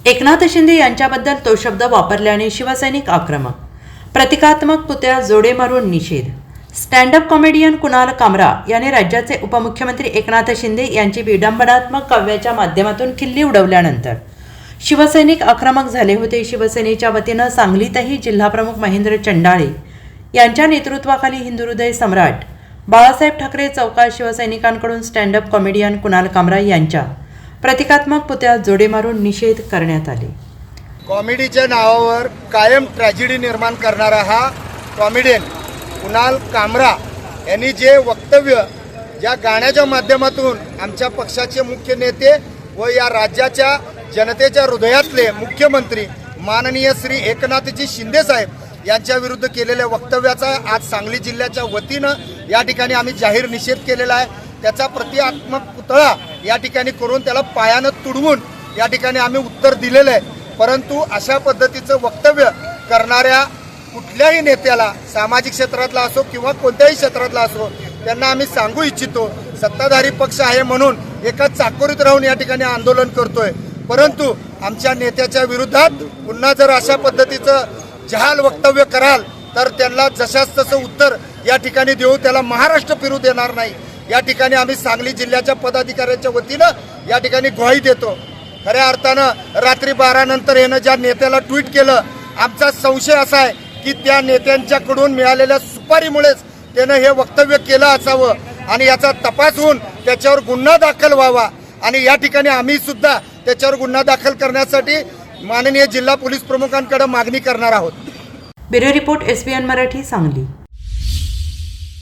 एकनाथ शिंदे यांच्याबद्दल तो शब्द वापरल्याने शिवसैनिक आक्रमक. प्रतिकात्मक पुतळ्या जोडे मारून निषेध. स्टँडअप कॉमेडियन कुणाल कामरा याने राज्याचे उपमुख्यमंत्री एकनाथ शिंदे यांची विडंबनात्मक काव्याच्या माध्यमातून खिल्ली उडवल्यानंतर शिवसैनिक आक्रमक झाले होते. शिवसेनेच्या वतीनं सांगलीतही जिल्हाप्रमुख महेंद्र चंडाळे यांच्या नेतृत्वाखाली हिंदुहृदय सम्राट बाळासाहेब ठाकरे चौकात शिवसैनिकांकडून स्टँडअप कॉमेडियन कुणाल कामरा यांच्या प्रतिकात्मक पुतळ्यात जोडे मारून निषेध करण्यात आले. कॉमेडीच्या नावावर कायम ट्रॅजेडी निर्माण करणारा हा कॉमेडियन कुणाल कामरा यांनी जे वक्तव्य या गाण्याच्या माध्यमातून आमच्या पक्षाचे मुख्य नेते व या राज्याच्या जनतेच्या हृदयातले मुख्यमंत्री माननीय श्री एकनाथजी शिंदे साहेब यांच्या विरुद्ध केलेल्या वक्तव्याचा आज सांगली जिल्ह्याच्या वतीनं या ठिकाणी आम्ही जाहीर निषेध केलेला आहे. त्याचा प्रतिकात्मक पुतळा या ठिकाणी करून त्याला पायानं तुडवून या ठिकाणी आम्ही उत्तर दिलेलं आहे. परंतु अशा पद्धतीचं वक्तव्य करणाऱ्या कुठल्याही नेत्याला सामाजिक क्षेत्रातला असो किंवा कोणत्याही क्षेत्रातला असो त्यांना आम्ही सांगू इच्छितो, सत्ताधारी पक्ष आहे म्हणून एका चाकोरीत राहून या ठिकाणी आंदोलन करतोय. परंतु आमच्या नेत्याच्या विरोधात पुन्हा जर अशा पद्धतीचं जहाल वक्तव्य कराल तर त्यांना जशाच तसं उत्तर या ठिकाणी देऊ, त्याला महाराष्ट्र फिरू देणार नाही. या ठिकाणी आम्ही सांगली जिल्ह्याच्या पदाधिकाऱ्यांच्या वतीनं या ठिकाणी ग्वाही देतो. खऱ्या अर्थानं रात्री 12 नंतर यानं ज्या नेत्याला ट्विट केलं, आमचा संशय असा आहे की त्या नेत्यांच्याकडून मिळालेल्या सुपारीमुळेच त्यानं हे वक्तव्य केलं असावं आणि याचा तपास होऊन त्याच्यावर गुन्हा दाखल व्हावा. आणि या ठिकाणी आम्ही सुद्धा त्याच्यावर गुन्हा दाखल करण्यासाठी माननीय जिल्हा पोलीस प्रमुखांकडे मागणी करणार आहोत. Bureau report SBN Marathi Sangli.